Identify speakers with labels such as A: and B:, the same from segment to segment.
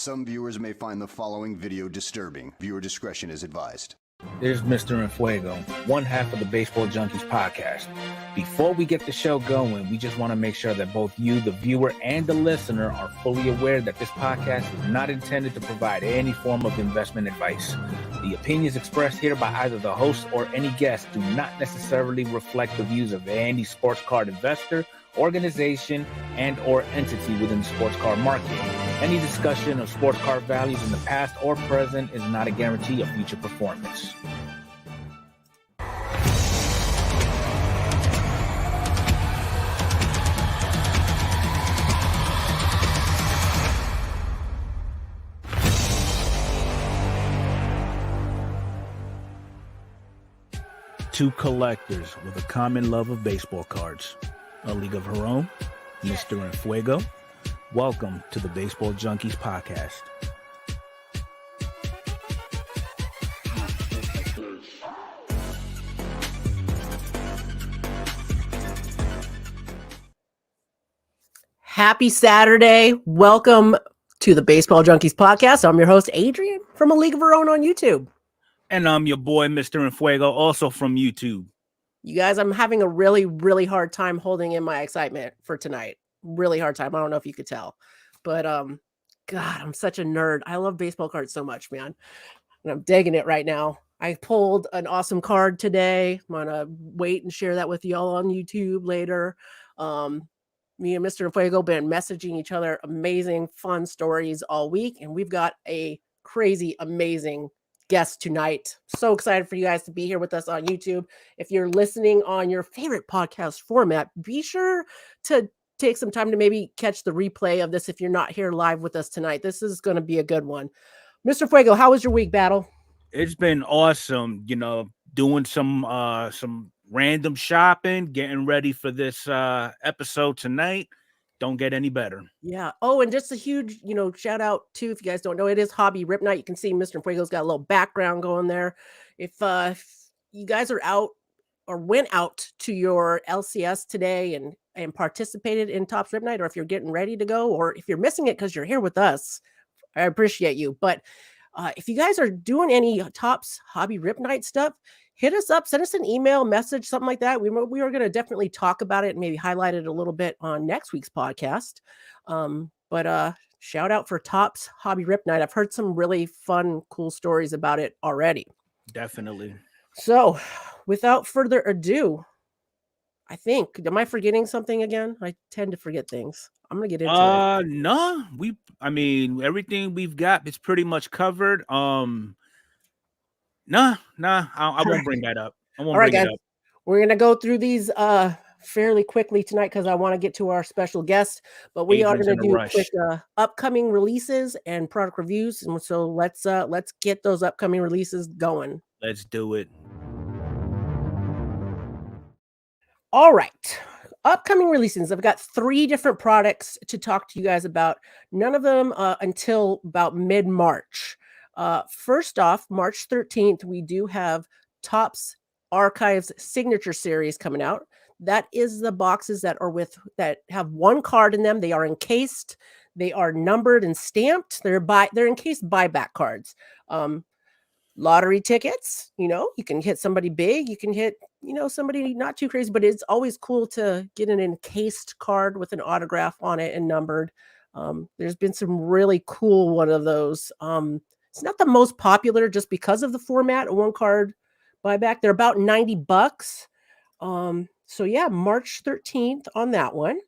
A: Some viewers may find the following video disturbing. Viewer discretion is advised. There's Mr. Enfuego, one half of the Baseball Junkies podcast. Before we get the show going, we just want to make sure that both you, the viewer, and the listener are fully aware that this podcast is not intended to provide any form of investment advice. The opinions expressed here by either the host or any guest do not necessarily reflect the views of any sports card investor, organization, and or entity within the sports card market. Any discussion of sports card values in the past or present is not a guarantee of future performance. Two collectors with a common love of baseball cards. A League of Her Own, Mr. Enfuego. Welcome to the Baseball Junkies podcast.
B: Happy Saturday. Welcome to the Baseball Junkies podcast. I'm your host, Adrian, from A League of Her Own on YouTube.
A: And I'm your boy, Mr. Enfuego, also from YouTube.
B: You guys, I'm having a really hard time holding in my excitement for tonight. Really hard time. I don't know if you could tell. But, God, I'm such a nerd. I love baseball cards so much, man. And I'm digging it right now. I pulled an awesome card today. I'm going to wait and share that with y'all on YouTube later. Me and Mr. Enfuego been messaging each other amazing, fun stories all week. And we've got a crazy, amazing guest tonight. So excited for you guys to be here with us on YouTube. If you're listening on your favorite podcast format, be sure to take some time to maybe catch the replay of this if you're not here live with us tonight. This is going to be a good one. Mr. Fuego, how was your week, Battle?
A: It's been awesome, doing some random shopping, getting ready for this episode tonight. Don't get any better.
B: Yeah. Oh, and just a huge, shout out too, if you guys don't know, it is Hobby Rip Night. You can see Mr. Fuego's got a little background going there. If you guys are out or went out to your LCS today and participated in Topps Rip Night, or if you're getting ready to go, or if you're missing it because you're here with us, I appreciate you. But if you guys are doing any Topps Hobby Rip Night stuff, hit us up, send us an email, message, something like that. We are going to definitely talk about it and maybe highlight it a little bit on next week's podcast. But shout out for Topps Hobby Rip Night. I've heard some really fun, cool stories about it already.
A: Definitely.
B: So without further ado, am I forgetting something again? I tend to forget things. I'm going to get into it.
A: No, everything we've got is pretty much covered. I won't bring that up.
B: All right, guys. We're going to go through these fairly quickly tonight because I want to get to our special guest, but we are going to do quick upcoming releases and product reviews. And so let's get those upcoming releases going.
A: Let's do it.
B: All right. Upcoming releases. I've got 3 different products to talk to you guys about. None of them until about mid-March. First off, March 13th, we do have Topps Archives Signature Series coming out. That is the boxes that have one card in them. They are encased. They are numbered and stamped. They're encased buyback cards. Lottery tickets, you can hit somebody big. You can hit, somebody not too crazy, but it's always cool to get an encased card with an autograph on it and numbered. There's been some really cool one of those. It's not the most popular just because of the format, a one card buyback. They're about $90. So yeah, March 13th on that one.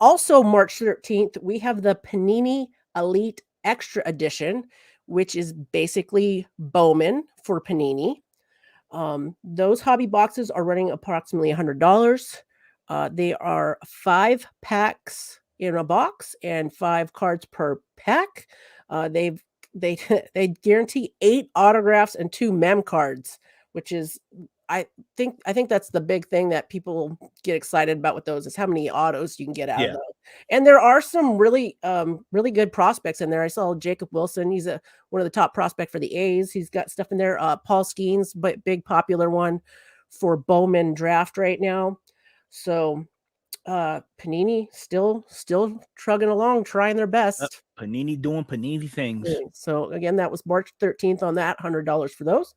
B: Also March 13th, we have the Panini Elite Extra Edition, which is basically Bowman for Panini. Those hobby boxes are running approximately $100. They are 5 packs in a box and 5 cards per pack. They guarantee 8 autographs and 2 mem cards, which is I think that's the big thing that people get excited about with those is how many autos you can get out of those. And there are some really good prospects in there. I saw Jacob Wilson. He's one of the top prospect for the A's. He's got stuff in there. Paul Skeens, but big popular one for Bowman draft right now. So Panini still trugging along, trying their best.
A: Panini doing Panini things.
B: So again, that was March 13th on that, $100 for those.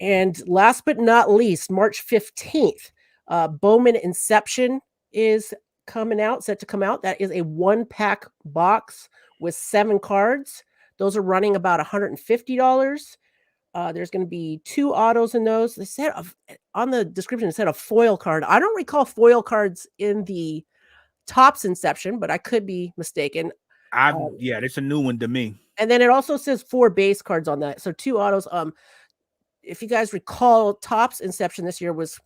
B: And last but not least, March 15th, Bowman Inception is coming out, set to come out. That is a 1-pack box with 7 cards. Those are running about $150. There's going to be 2 autos in those. They said on the description, it said a foil card. I don't recall foil cards in the Topps Inception, but I could be mistaken.
A: Yeah, it's a new one to me.
B: And then it also says 4 base cards on that. So 2 autos. If you guys recall, Topps Inception this year was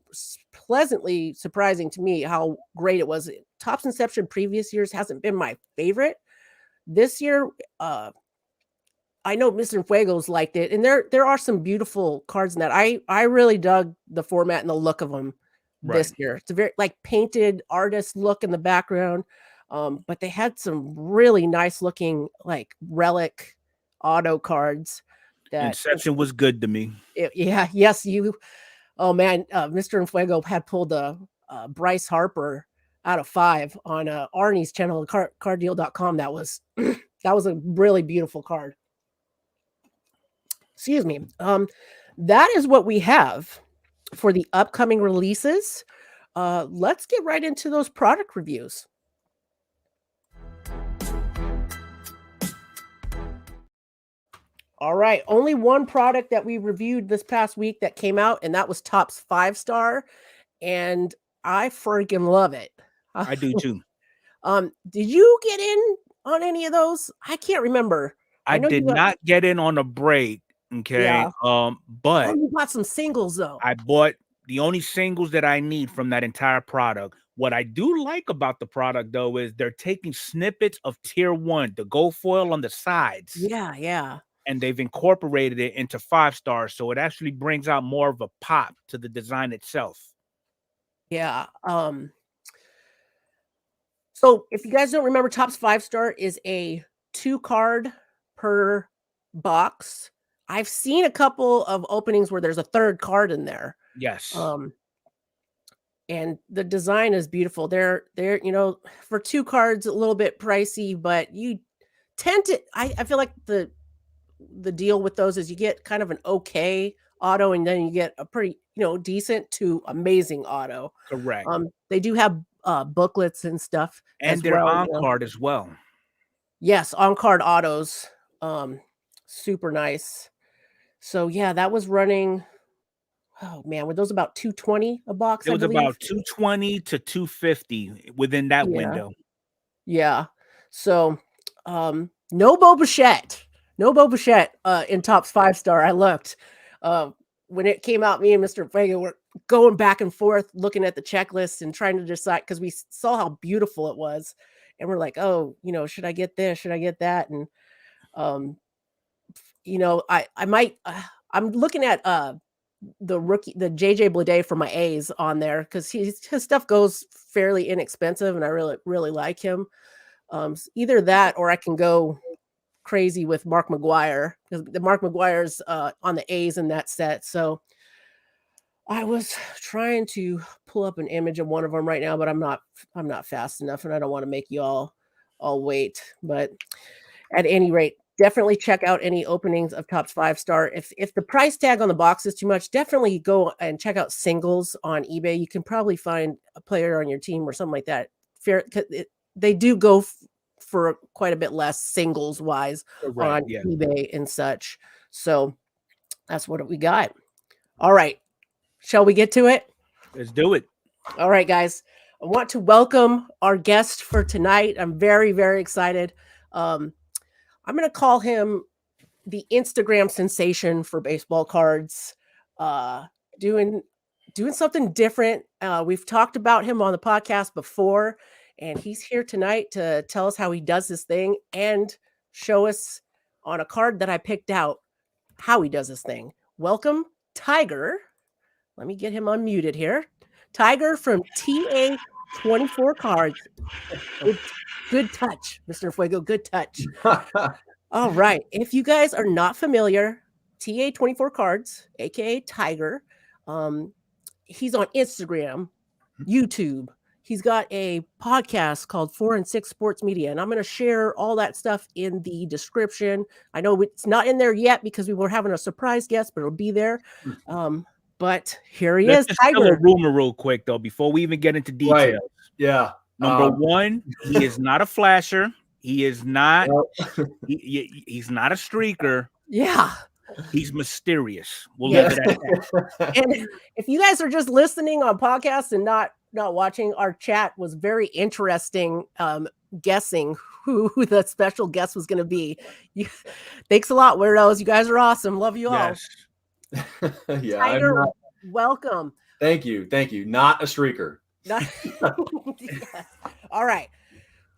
B: pleasantly surprising to me how great it was. Topps Inception previous years hasn't been my favorite. This year, I know Mr. Fuego's liked it, and there are some beautiful cards in that. I really dug the format and the look of them this year. It's a very painted artist look in the background, but they had some really nice looking relic auto cards. That
A: Inception was good to me.
B: Yes, you. Oh man, Mr. Fuego had pulled a Bryce Harper out of 5 on Arnie's channel, carddeal.com. That was that was a really beautiful card. Excuse me. That is what we have for the upcoming releases. Let's get right into those product reviews. All right. Only one product that we reviewed this past week that came out, and that was Topps 5-star. And I freaking love it.
A: I do too.
B: Did you get in on any of those? I can't remember.
A: I did not get in on a break. Okay.
B: Yeah.
A: But
B: you bought some singles though.
A: I bought the only singles that I need from that entire product. What I do like about the product though is they're taking snippets of tier 1, the gold foil on the sides.
B: Yeah.
A: And they've incorporated it into 5-star, so it actually brings out more of a pop to the design itself.
B: Yeah. So if you guys don't remember, Topps 5-star is a 2 card per box. I've seen a couple of openings where there's a 3rd card in there.
A: Yes.
B: And the design is beautiful. They're for 2 cards a little bit pricey, but you tend to I feel like the deal with those is you get kind of an okay auto, and then you get a pretty decent to amazing auto.
A: Correct.
B: They do have booklets and stuff,
A: and they're on card as well.
B: Yes, on card autos, super nice. So yeah, that was running. Oh man, were those about $220 a box?
A: It was about $220 to $250 within that window.
B: Yeah. So no Bo Bichette. No Bo Bichette in Topps 5-star. I looked. When it came out, me and Mr. Vega were going back and forth looking at the checklist and trying to decide, because we saw how beautiful it was. And we're like, oh, should I get this? Should I get that? And, I might, I'm looking at the JJ Bleday for my A's on there, because his stuff goes fairly inexpensive and I really, really like him. Either that or I can go crazy with Mark McGwire, because the Mark McGwire's on the A's in that set. So I was trying to pull up an image of one of them right now, but I'm not fast enough, and I don't want to make you all wait. But at any rate, definitely check out any openings of Topps 5-star. If the price tag on the box is too much, definitely go and check out singles on eBay. You can probably find a player on your team or something like that. They do go for quite a bit less singles wise on eBay and such. So that's what we got. All right. Shall we get to it?
A: Let's do it.
B: All right, guys. I want to welcome our guest for tonight. I'm very, very excited. I'm going to call him the Instagram sensation for baseball cards, doing something different. We've talked about him on the podcast before, and he's here tonight to tell us how he does this thing and show us on a card that I picked out how he does this thing. Welcome, Tyger. Let me get him unmuted here. Tyger from Ta24 Cards. Good touch, Mr. Fuego. Good touch. All right. If you guys are not familiar, Ta24 Cards, aka Tyger, he's on Instagram, YouTube, He's got a podcast called 4 and 6 Sports Media, and I'm going to share all that stuff in the description. I know it's not in there yet because we were having a surprise guest, but it'll be there. But here he is,
A: Still a
B: Tyger.
A: rumor real quick, though, before we even get into details.
C: Right. Yeah.
A: Number one, he is not a flasher. He is not. He's not a streaker.
B: Yeah.
A: He's mysterious. We'll leave it at that.
B: And if you guys are just listening on podcasts and not watching, our chat was very interesting, guessing who the special guest was going to be. Thanks a lot, weirdos. You guys are awesome. Love you all.
C: Yeah.
B: Tyger, welcome.
C: Thank you. Not a streaker.
B: All right.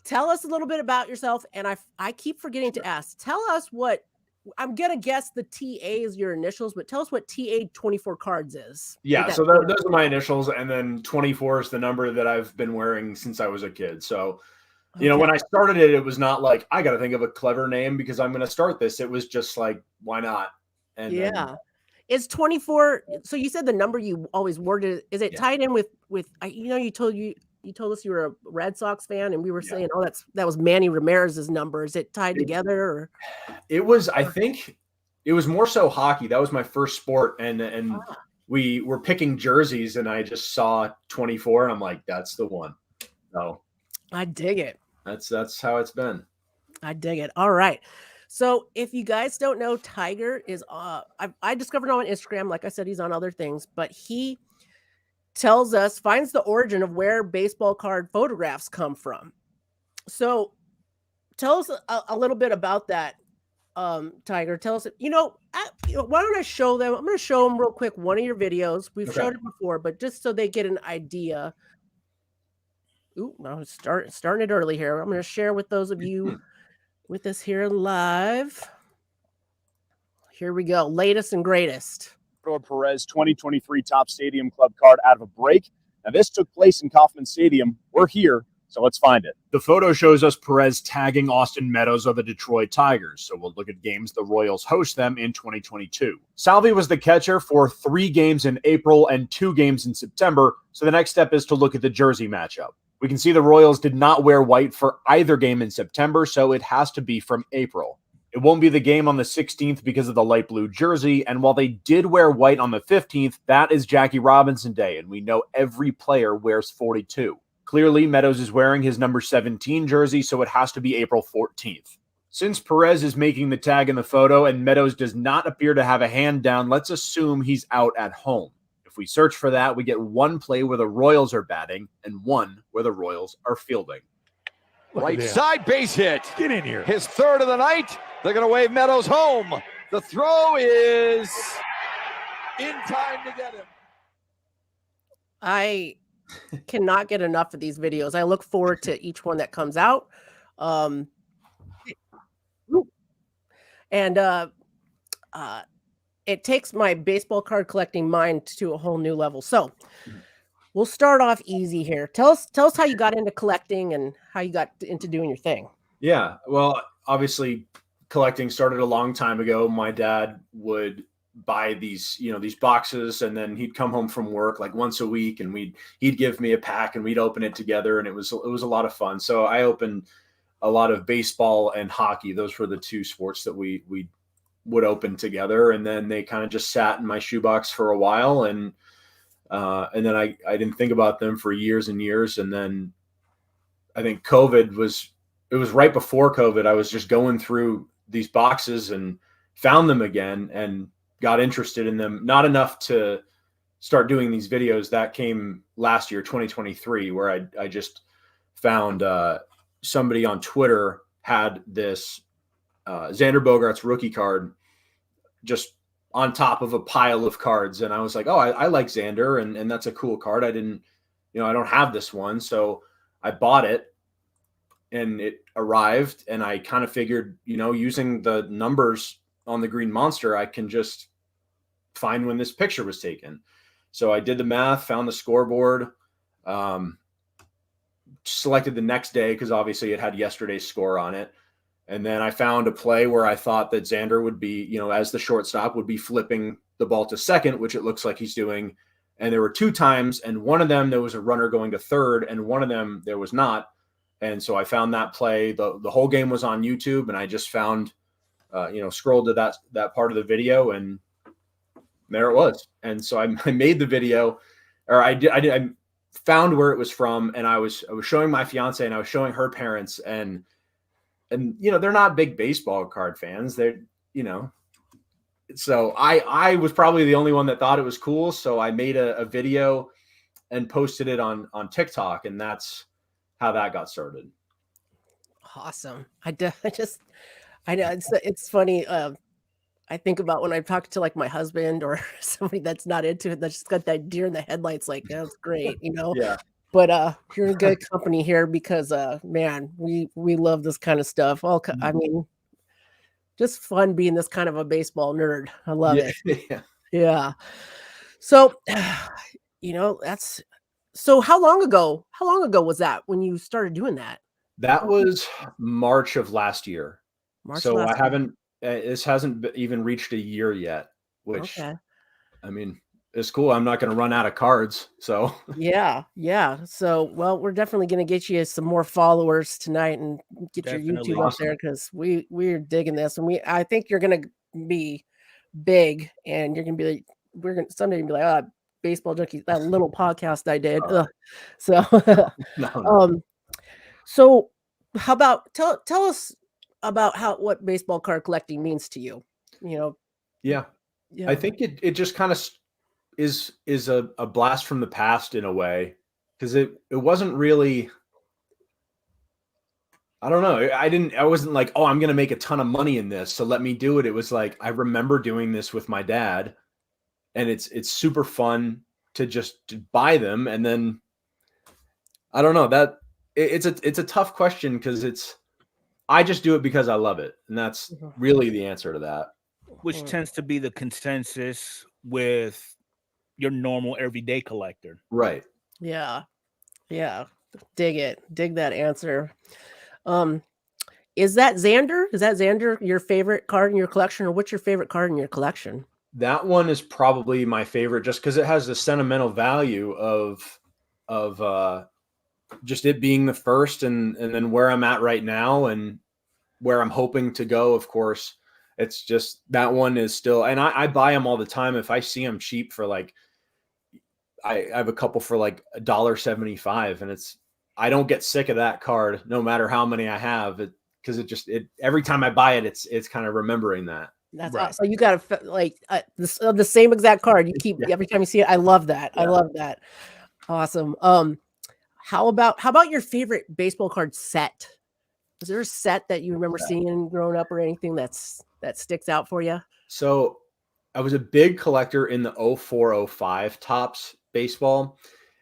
B: Tell us a little bit about yourself. And I keep forgetting to ask. Tell us what, I'm going to guess the TA is your initials, but tell us what Ta24 Cards is.
C: Yeah, so those are my initials, and then 24 is the number that I've been wearing since I was a kid. So, you know, when I started it, it was not like, I got to think of a clever name because I'm going to start this. It was just like, why not? And
B: it's 24. So you said the number you always worded, is it tied in with, you know, you told us you were a Red Sox fan, and we were saying, oh, that was Manny Ramirez's number. Is it tied together? Or?
C: It was, I think it was more so hockey. That was my first sport. And we were picking jerseys, and I just saw 24 and I'm like, that's the one. So
B: I dig it.
C: That's how it's been.
B: I dig it. All right. So if you guys don't know, Tyger is, I discovered him on Instagram. Like I said, he's on other things, but he finds the origin of where baseball card photographs come from. So tell us a little bit about that, Tyger. Tell us, why don't I show them? I'm going to show them real quick one of your videos. We've showed it before, but just so they get an idea. Ooh, I'm starting it early here. I'm going to share with those of you with us here live. Here we go. Latest and greatest.
D: Perez 2023 Top Stadium Club card out of a break. Now, this took place in Kauffman Stadium. We're here, so let's find it. The photo shows us Perez tagging Austin Meadows of the Detroit Tigers, so we'll look at games the Royals host them in 2022. Salvi was the catcher for 3 games in April and 2 games in September, so the next step is to look at the jersey matchup. We can see the Royals did not wear white for either game in September, so it has to be from April. It won't be the game on the 16th because of the light blue jersey, and while they did wear white on the 15th, that is Jackie Robinson Day, and we know every player wears 42. Clearly, Meadows is wearing his number 17 jersey, so it has to be April 14th. Since Perez is making the tag in the photo and Meadows does not appear to have a hand down, let's assume he's out at home. If we search for that, we get one play where the Royals are batting and one where the Royals are fielding.
E: Right side base hit.
F: Get in here.
E: His third of the night. They're going to wave Meadows home. The throw is in time to get him.
B: I cannot get enough of these videos. I look forward to each one that comes out. It takes my baseball card collecting mind to a whole new level. So we'll start off easy here. Tell us how you got into collecting and how you got into doing your thing.
C: Yeah, well, obviously collecting started a long time ago. My dad would buy these boxes, and then he'd come home from work like once a week, and he'd give me a pack, and we'd open it together, and it was a lot of fun. So I opened a lot of baseball and hockey. Those were the 2 sports that we would open together, and then they kind of just sat in my shoebox for a while, and then I didn't think about them for years and years. And then I think it was right before COVID. I was just going through these boxes and found them again and got interested in them. Not enough to start doing these videos. That came last year, 2023, where I just found somebody on Twitter had this Xander Bogaerts rookie card just on top of a pile of cards. And I was like, oh, I like Xander, and that's a cool card. I don't have this one. So I bought it, and it arrived, and I kind of figured, using the numbers on the green monster, I can just find when this picture was taken. So I did the math, found the scoreboard, selected the next day because obviously it had yesterday's score on it. And then I found a play where I thought that Xander would be, as the shortstop, would be flipping the ball to second, which it looks like he's doing. And there were 2 times, and one of them there was a runner going to third, and one of them there was not. And so I found that play. The whole game was on YouTube, and I just found, scrolled to that part of the video, and there it was. And so I made the video, or I found where it was from, and I was showing my fiance, and I was showing her parents, and they're not big baseball card fans. They're, so I was probably the only one that thought it was cool. So I made a video and posted it on TikTok, and that's how that got started.
B: Awesome. I know it's funny. I think about when I talk to like my husband or somebody that's not into it, that's just got that deer in the headlights. Like, that's great,
C: Yeah.
B: But you're in good company here because man, we love this kind of stuff. I mean, just fun being this kind of a baseball nerd. I love it. Yeah. So, that's so how long ago was that when you started doing that?
C: That was March of last year. This hasn't even reached a year yet, which,
B: okay.
C: I mean, it's cool. I'm not going to run out of cards. So
B: yeah. So, well, we're definitely going to get you some more followers tonight and get your YouTube up there because we're digging this, and I think you're going to be big, and you're going to be like, someday be like, Baseball Junkies, that little podcast I did. So,
C: no.
B: So how about tell us about what baseball card collecting means to you?
C: Yeah. I think it just kind of is a blast from the past in a way, because it wasn't really, I don't know. I wasn't like, oh, I'm going to make a ton of money in this, so let me do it. It was like, I remember doing this with my dad, and it's super fun to just buy them. And then I don't know, that it's a tough question, because I just do it because I love it. And that's really the answer to that.
A: Which tends to be the consensus with your normal everyday collector.
C: Right.
B: Yeah. Dig it. Dig that answer. Is that Xander your favorite card in your collection, or what's your favorite card in your collection?
C: That one is probably my favorite, just because it has the sentimental value of just it being the first, and then where I'm at right now and where I'm hoping to go. Of course, it's just that one is still, and I buy them all the time. If I see them cheap for like, I have a couple for like $1.75, and I don't get sick of that card no matter how many I have, because every time I buy it, it's kind of remembering that.
B: That's right. So you got the same exact card you keep every time you see it. I love that. I love that. Awesome. How about your favorite baseball card set? Is there a set that you remember seeing growing up, or anything that sticks out for you?
C: So I was a big collector in the 04-05 Topps baseball.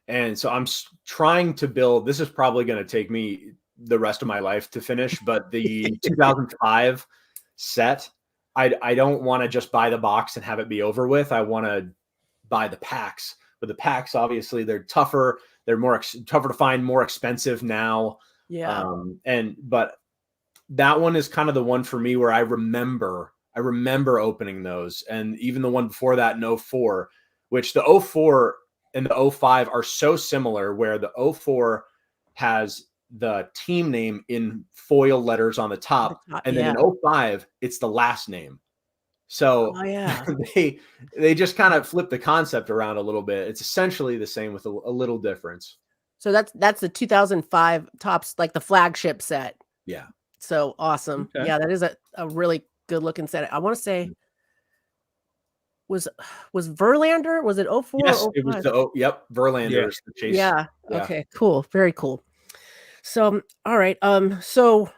C: And so I'm trying to build, this is probably going to take me the rest of my life to finish, but the 2005 set, I don't want to just buy the box and have it be over with. I want to buy the packs, but the packs, obviously they're tougher. They're tougher to find, more expensive now.
B: Yeah.
C: But that one is kind of the one for me where I remember opening those. And even the one before that in 04, which the 04 and the 05 are so similar, where the 04 has the team name in foil letters on the top, and then in 05 it's the last name. So they just kind of flip the concept around a little bit. It's essentially the same with a little difference.
B: So that's the 2005 Topps, like the flagship set.
C: Yeah.
B: So awesome. Okay. Yeah, that is a really good looking set. I want to say, was Verlander? Was it 04?
C: Yes, it was Verlander.
B: Yeah. Okay, cool. Very cool. So, all right. So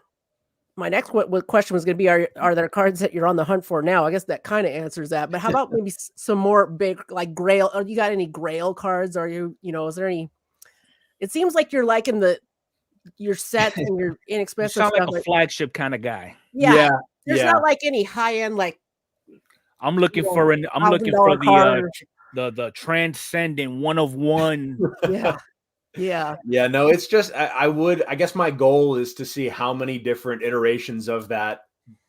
B: my next question was going to be, are there cards that you're on the hunt for now? I guess that kind of answers that. But how about maybe some more big, like Grail? You got any Grail cards? Are you, is there any? It seems like you're liking your sets and your inexpensive
A: you sound
B: stuff.
A: Like a flagship kind of guy.
B: Yeah. There's not like any high end, like.
A: I'm looking for the transcendent one of one.
B: Yeah.
C: No, it's just, I guess my goal is to see how many different iterations of that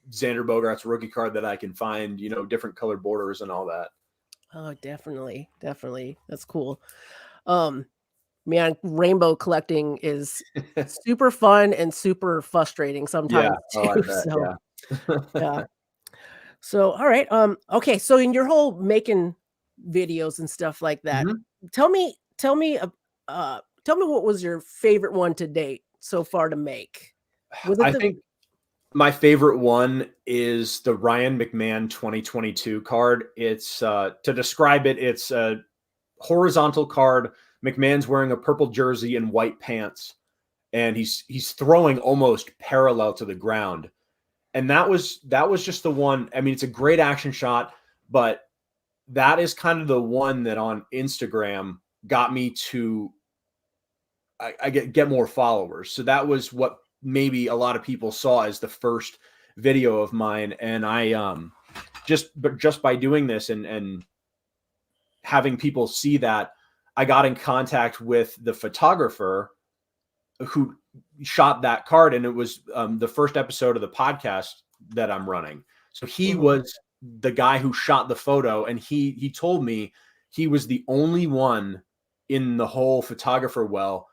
C: Xander Bogaerts rookie card that I can find, different colored borders and all that.
B: Oh, definitely. Definitely. That's cool. Man, rainbow collecting is super fun and super frustrating sometimes
C: Oh, I
B: too.
C: bet.
B: So
C: Yeah.
B: yeah. So all right. Okay. So in your whole making videos and stuff like that,
C: Mhm.
B: tell me, tell me what was your favorite one to date so far to make? Was it
C: I think my favorite one is the Ryan McMahon 2022 card. It's to describe it, it's a horizontal card. McMahon's wearing a purple jersey and white pants, and he's throwing almost parallel to the ground. And that was just the one. I mean, it's a great action shot, but that is kind of the one that on Instagram got me to I get more followers. So that was what maybe a lot of people saw as the first video of mine. And I just by doing this and having people see that, I got in contact with the photographer who shot that card, and it was the first episode of the podcast that I'm running. So he was the guy who shot the photo, and he told me he was the only one in the whole photographer well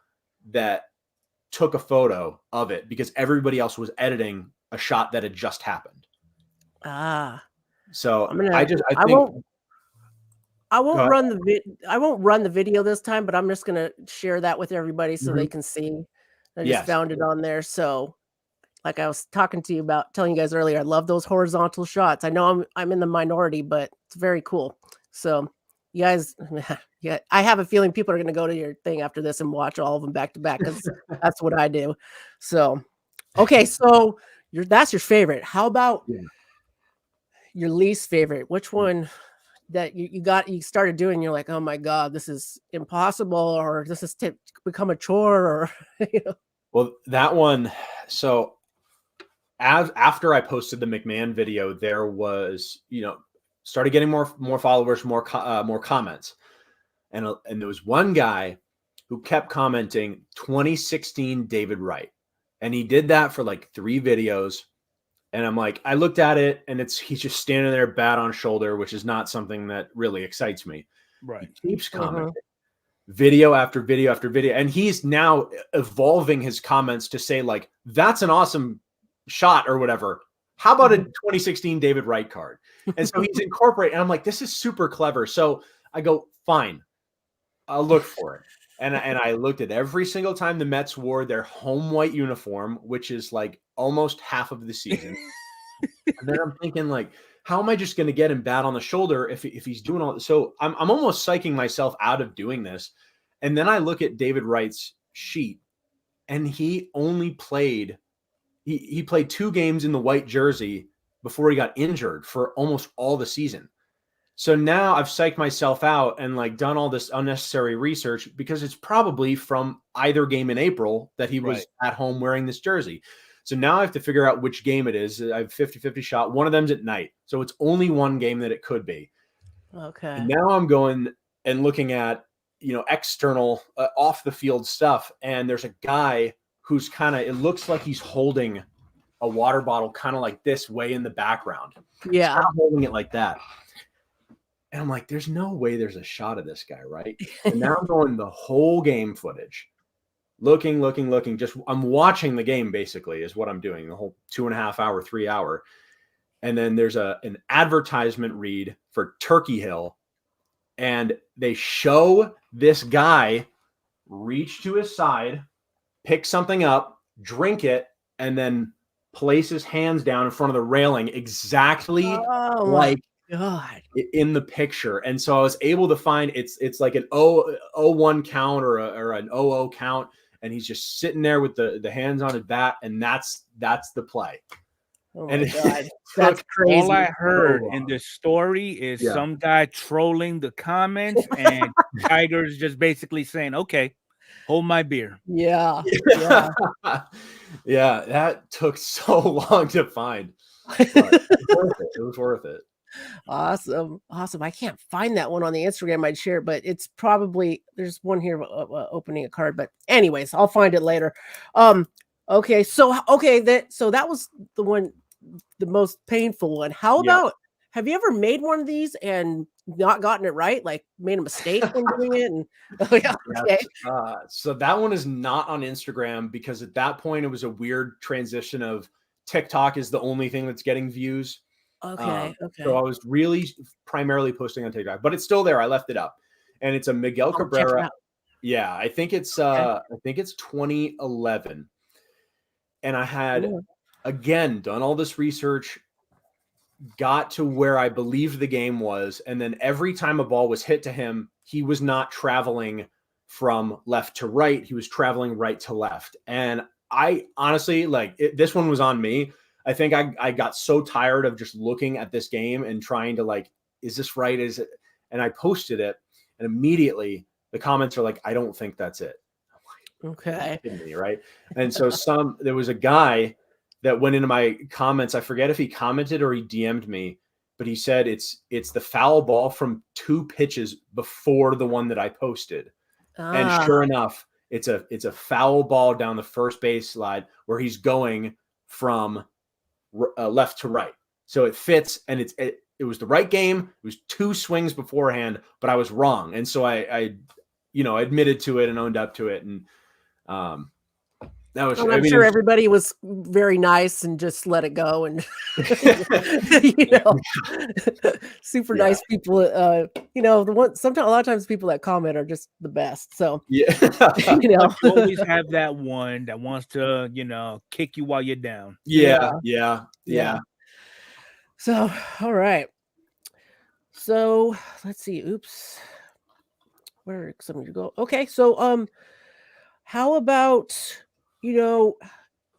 C: that took a photo of it because everybody else was editing a shot that had just happened.
B: Ah,
C: So
B: I'm gonna.
C: I think
B: I
C: go
B: won't
C: ahead.
B: run I won't run the video this time, but I'm just gonna share that with everybody so they can see. I just
C: Yes.
B: found it on there. So, like I was talking to you about, telling you guys earlier, I love those horizontal shots. I know I'm in the minority, but it's very cool. So, you guys, yeah, I have a feeling people are gonna go to your thing after this and watch all of them back to back because that's what I do. So, okay, so that's your favorite. How about
C: Yeah.
B: your least favorite? Which one that you started doing, you're like, oh my God, this is impossible, or this is become a chore, or you know?
C: Well, that one. So after I posted the McMahon video, there was, started getting more followers, more comments, and there was one guy who kept commenting 2016 David Wright, and he did that for like 3 videos. And I'm like, I looked at it, and he's just standing there, bat on shoulder, which is not something that really excites me.
A: Right.
C: He keeps commenting, video after video after video, and he's now evolving his comments to say like, "That's an awesome shot" or whatever. How about a 2016 David Wright card? And so he's incorporating. And I'm like, this is super clever. So I go, fine, I'll look for it. And I looked at every single time the Mets wore their home white uniform, which is like almost half of the season. And then I'm thinking like, how am I just going to get him bat on the shoulder if he's doing all this? So I'm almost psyching myself out of doing this. And then I look at David Wright's sheet, and he only played, he played 2 games in the white jersey before he got injured for almost all the season. So now I've psyched myself out and like done all this unnecessary research because it's probably from either game in April that he was at home wearing this jersey. So now I have to figure out which game it is. I have 50-50 shot. One of them's at night. So it's only one game that it could be.
B: Okay.
C: And now I'm going and looking at, external off the field stuff. And there's a guy who's it looks like he's holding a water bottle kind of like this way in the background.
B: Yeah.
C: He's holding it like that. And I'm like, there's no way there's a shot of this guy, right? And now I'm going the whole game footage, looking. Just I'm watching the game basically is what I'm doing, the whole 2.5 hour, 3 hour. And then there's an advertisement read for Turkey Hill, and they show this guy reach to his side, pick something up, drink it, and then place his hands down in front of the railing exactly like
B: God,
C: in the picture. And so I was able to find it's like an 0-1 count or an 0-0 count, and he's just sitting there with the hands on his bat, and that's the play.
B: Oh my God, that's crazy.
A: All I heard in this story is some guy trolling the comments, and Tyger's just basically saying, "Okay, hold my beer."
B: Yeah.
C: Yeah, that took so long to find. But it was worth it.
B: Awesome. I can't find that one on the Instagram. I'd share it, but it's probably, there's one here opening a card. But anyways, I'll find it later. Okay, so that was the most painful one. How about, have you ever made one of these and not gotten it right, like made a mistake when doing it? And oh yeah, okay.
C: So that one is not on Instagram because at that point it was a weird transition of TikTok is the only thing that's getting views.
B: Okay.
C: So I was really primarily posting on TikTok, but it's still there. I left it up, and it's a Miguel
B: I'll check it
C: Cabrera.
B: out.
C: Yeah, I think it's 2011, and I had
B: Ooh.
C: again done all this research, got to where I believed the game was, and then every time a ball was hit to him, he was not traveling from left to right. He was traveling right to left. And I honestly, this one was on me. I think I got so tired of just looking at this game and trying to like, is this right? Is it? And I posted it, and immediately the comments are like, I don't think that's it.
B: Okay.
C: Me, right. And so there was a guy that went into my comments. I forget if he commented or he DM'd me, but he said it's the foul ball from 2 pitches before the one that I posted. And sure enough, it's a foul ball down the first base slide where he's going from left to right. So it fits, and it was the right game. It was 2 swings beforehand, but I was wrong. And so I admitted to it and owned up to it. And that was,
B: I'm sure everybody was very nice and just let it go. And, super nice people, a lot of times people that comment are just the best. So,
C: yeah,
A: you always have that one that wants to, kick you while you're down.
C: Yeah.
B: So, all right. So let's see. Oops. Where somebody to go? Okay. So, how about,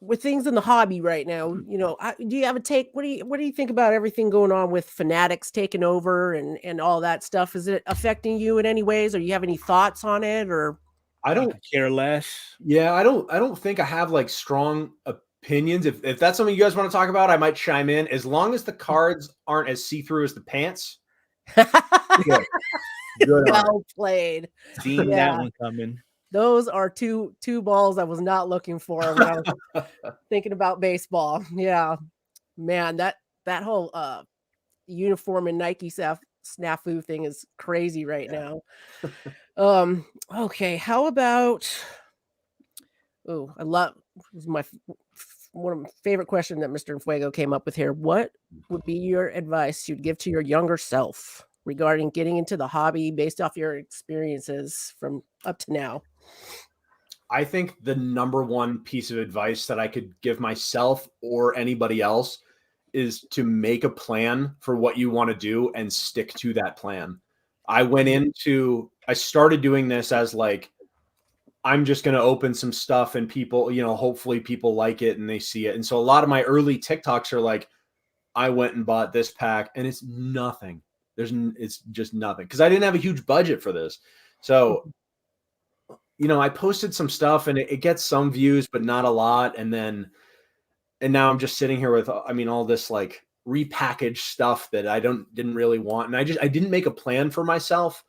B: with things in the hobby right now, do you have a take? What do you think about everything going on with Fanatics taking over and all that stuff? Is it affecting you in any ways, or you have any thoughts on it? Or
C: I don't
A: care less.
C: Yeah, I don't think I have like strong opinions. If that's something you guys want to talk about, I might chime in. As long as the cards aren't as see-through as the pants. Good.
B: Well played.
A: Seen that one coming.
B: Those are two balls I was not looking for when I was thinking about baseball. Yeah, man, that whole uniform and Nike snafu thing is crazy right now. Okay, how about? Oh, one of my favorite question that Mr. Fuego came up with here. What would be your advice you'd give to your younger self regarding getting into the hobby based off your experiences from up to now?
C: I think the number one piece of advice that I could give myself or anybody else is to make a plan for what you want to do and stick to that plan. I started doing this as like, I'm just going to open some stuff and people, hopefully people like it and they see it. And so a lot of my early TikToks are like, I went and bought this pack and it's nothing. It's just nothing because I didn't have a huge budget for this. So, I posted some stuff and it gets some views, but not a lot. And now I'm just sitting here with, all this like repackaged stuff that I didn't really want. And I didn't make a plan for myself,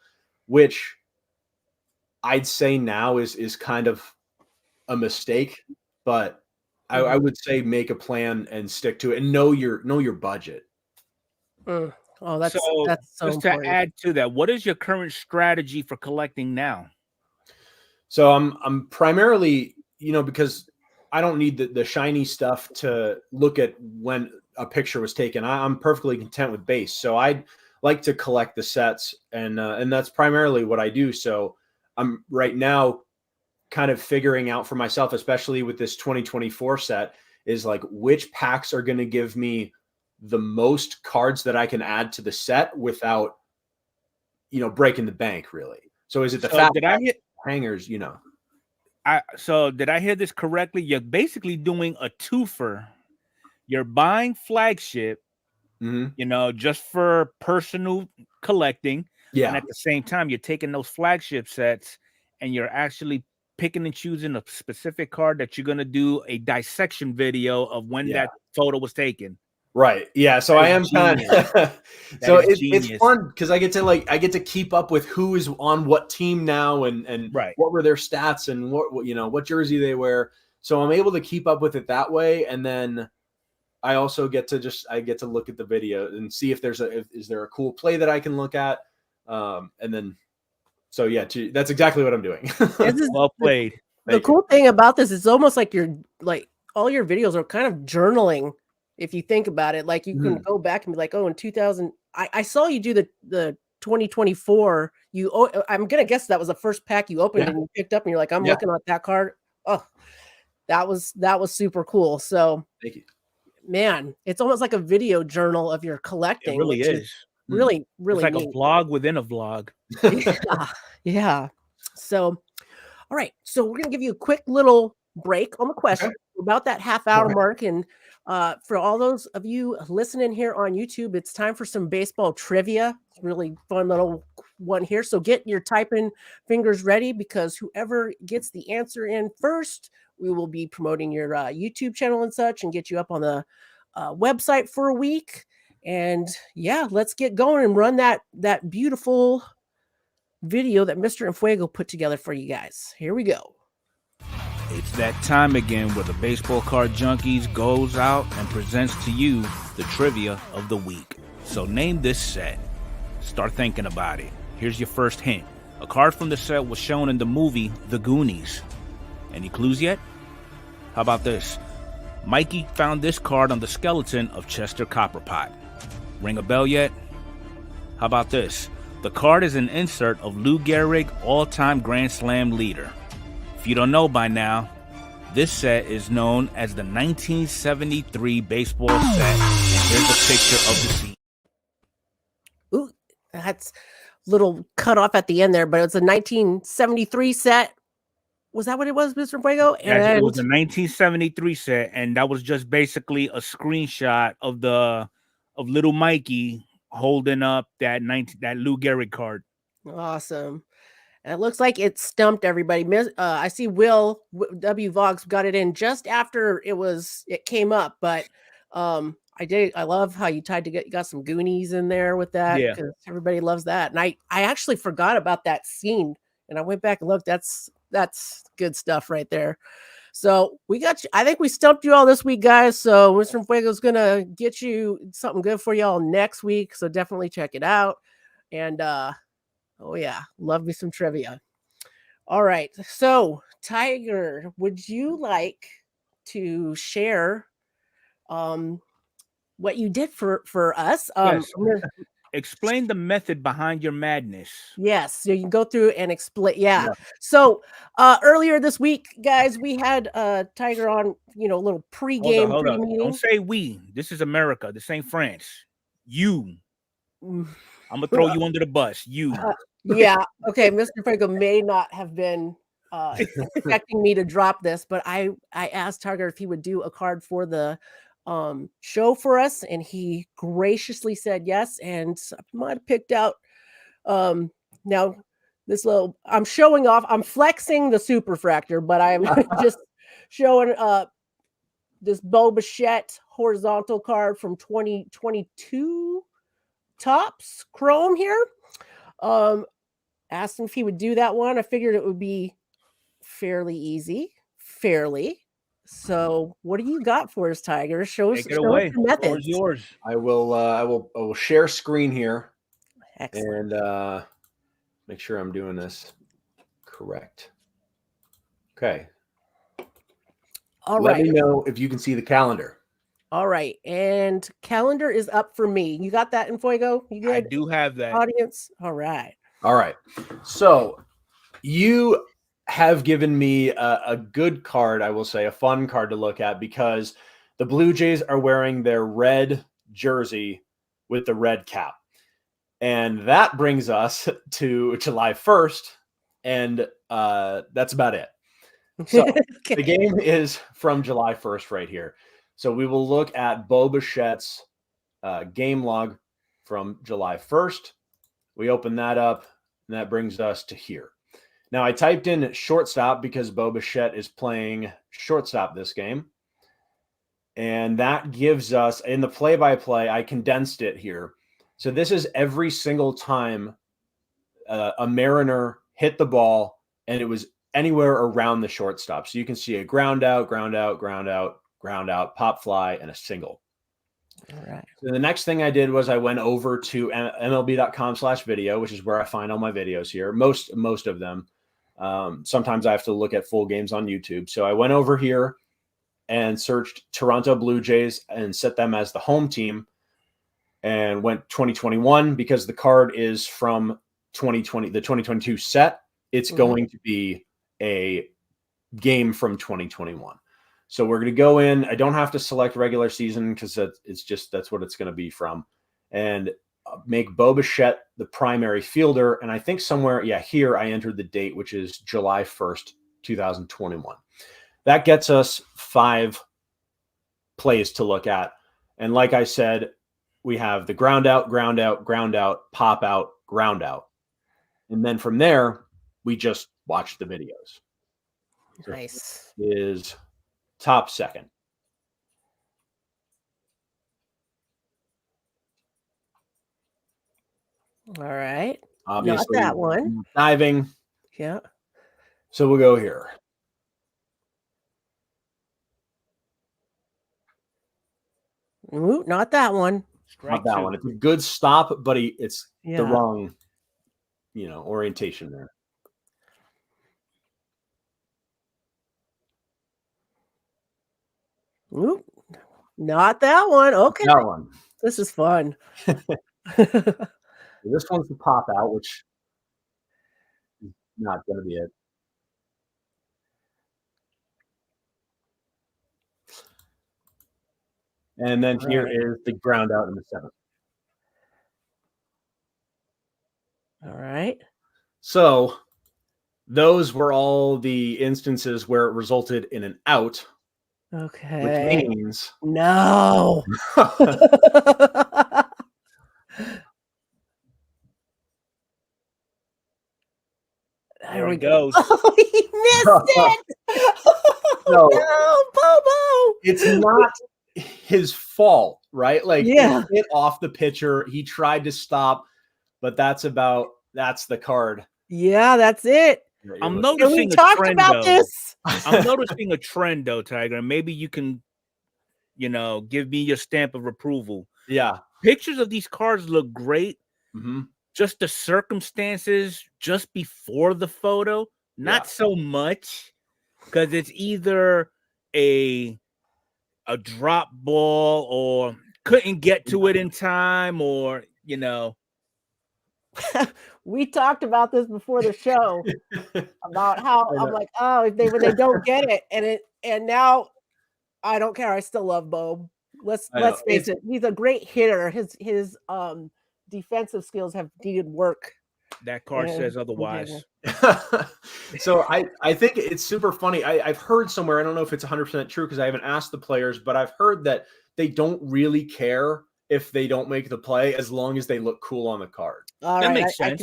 C: which I'd say now is kind of a mistake, but I would say make a plan and stick to it and know your budget.
B: Oh, that's so
A: just important. To add to that, what is your current strategy for collecting now?
C: So I'm primarily, because I don't need the shiny stuff to look at when a picture was taken. I'm perfectly content with base. So I like to collect the sets and that's primarily what I do. So I'm right now kind of figuring out for myself, especially with this 2024 set, is like which packs are going to give me the most cards that I can add to the set without, breaking the bank really. So is it the hangers,
A: So did I hear this correctly? You're basically doing a twofer. You're buying flagship, just for personal collecting.
C: Yeah.
A: And at the same time, you're taking those flagship sets and you're actually picking and choosing a specific card that you're going to do a dissection video of when that photo was taken.
C: Right. Yeah. So I am kind of, so it's fun because I get to keep up with who is on what team now and what were their stats and what jersey they wear. So I'm able to keep up with it that way. And then I also get to look at the video and see if is there a cool play that I can look at. And then, so yeah, that's exactly what I'm doing.
A: Well played.
B: The cool thing about this is almost like you're like all your videos are kind of journaling. If you think about it, like you can go back and be like, oh, in 2000, I saw you do the 2024. I'm gonna guess that was the first pack you opened and you picked up, and you're like, I'm looking at that card. Oh, that was super cool. So
C: thank you,
B: man. It's almost like a video journal of your collecting.
A: It really is.
B: Really, really
A: it's like
B: neat.
A: a vlog within a vlog.
B: Yeah. So, all right. So we're gonna give you a quick little break on the question about that half-hour mark, and for all those of you listening here on YouTube, it's time for some baseball trivia. It's really fun little one here. So get your typing fingers ready, because whoever gets the answer in first, we will be promoting your YouTube channel and such, and get you up on the website for a week. And yeah, let's get going and run that beautiful video that Mr. Enfuego put together for you guys. Here we go.
A: It's that time again where the Baseball Card Junkies goes out and presents to you the trivia of the week. So name this set. Start thinking about it. Here's your first hint. A card from the set was shown in the movie The Goonies. Any clues yet? How about this? Mikey found this card on the skeleton of Chester Copperpot. Ring a bell yet? How about this? The card is an insert of Lou Gehrig, all-time Grand Slam leader. If you don't know by now, this set is known as the 1973 baseball set. And here's a picture of the scene.
B: Ooh, that's a little cut off at the end there, but it's a 1973 set. Was that what it was, Mr. Fuego?
A: Yes, it was a 1973 set, and that was just basically a screenshot of little Mikey holding up that Lou Gehrig card.
B: Awesome. And it looks like it stumped everybody. I see Will W Vogs got it in just after it came up, but I love how you got some Goonies in there with that, because everybody loves that. And I actually forgot about that scene, and I went back and looked. That's good stuff right there. So we got you. I think we stumped you all this week, guys. So Mr. Fuego's gonna get you something good for y'all next week. So definitely check it out. And oh yeah, love me some trivia. All right. So Tyger, would you like to share what you did for us?
A: Yes. Explain the method behind your madness.
B: Yes, so you can go through and explain. Yeah. So earlier this week, guys, we had Tyger on, a little pregame pre-meeting.
A: Don't say we. This is America. This ain't France. You. I'm gonna throw you under the bus. You.
B: Yeah. Okay. Mr. Franco may not have been expecting me to drop this, but I asked Tyger if he would do a card for the show for us, and he graciously said yes. And I might have picked out now this little, I'm showing off, I'm flexing the superfractor, but I'm just showing this Bo Bichette horizontal card from 2022 Topps Chrome here. Asked him if he would do that one. I figured it would be fairly easy. So what do you got for us, Tyger? Show us your methods.
A: Yours.
C: I will share screen here.
B: Excellent.
C: And make sure I'm doing this correct. Okay.
B: All right.
C: Let me know if you can see the calendar.
B: All right. And calendar is up for me. You got that in Fuego? You good?
A: I do have that.
B: Audience. All right.
C: So you have given me a good card, I will say, a fun card to look at, because the Blue Jays are wearing their red jersey with the red cap. And that brings us to July 1st, and that's about it. So
B: Okay.
C: The game is from July 1st right here. So we will look at Bo Bichette's game log from July 1st. We open that up, and that brings us to here. Now, I typed in shortstop because Bo Bichette is playing shortstop this game. And that gives us, in the play-by-play, I condensed it here. So this is every single time a Mariner hit the ball, and it was anywhere around the shortstop. So you can see a ground out, pop fly, and a single.
B: All right.
C: So the next thing I did was I went over to MLB.com/video, which is where I find all my videos here. Most of them. Sometimes I have to look at full games on YouTube. So I went over here and searched Toronto Blue Jays and set them as the home team, and went 2021 because the card is from 2020, the 2022 set. It's going to be a game from 2021. So we're going to go in. I don't have to select regular season because that's what it's going to be from, and make Bo Bichette the primary fielder. And I think somewhere, here I entered the date, which is July 1st, 2021. That gets us 5 plays to look at. And like I said, we have the ground out, ground out, ground out, pop out, ground out. And then from there, we just watch the videos.
B: Nice.
C: So is top second.
B: All right.
C: Obviously,
B: not that one.
C: Diving.
B: Yeah.
C: So we'll go here.
B: Ooh, not that one.
C: Not that one. It's a good stop, but it's the
B: Yeah.
C: wrong, orientation there.
B: Ooh, not that one. Okay.
C: That one.
B: This is fun.
C: This one's the pop out, which is not going to be it. And then here is the ground out in the 7th.
B: All right.
C: So those were all the instances where it resulted in an out,
B: Okay.
C: which means
B: No.
A: There we go.
B: Oh, he missed it.
C: No.
B: No, Bobo.
C: It's not his fault, right? Like,
B: Yeah.
C: it hit off the pitcher. He tried to stop, but that's the card.
B: Yeah, that's it.
A: I'm
B: And
A: noticing
B: we
A: a
B: talked
A: trend,
B: about
A: though.
B: this.
A: I'm noticing a trend, though, Tiger. Maybe you can, give me your stamp of approval.
C: Yeah.
A: Pictures of these cards look great.
C: Mm-hmm.
A: Just the circumstances just before the photo, not so much, because it's either a drop ball or couldn't get to it in time, or
B: We talked about this before the show about how I'm like, oh, when they don't get it, and now I don't care. I still love Bo. Let's face it. He's a great hitter. His defensive skills have needed work.
A: that card says otherwise.
C: So I think it's super funny. I've heard somewhere, I don't know if it's 100% true because I haven't asked the players, but I've heard that they don't really care if they don't make the play as long as they look cool on the card.
B: All
A: That
B: right,
A: makes sense.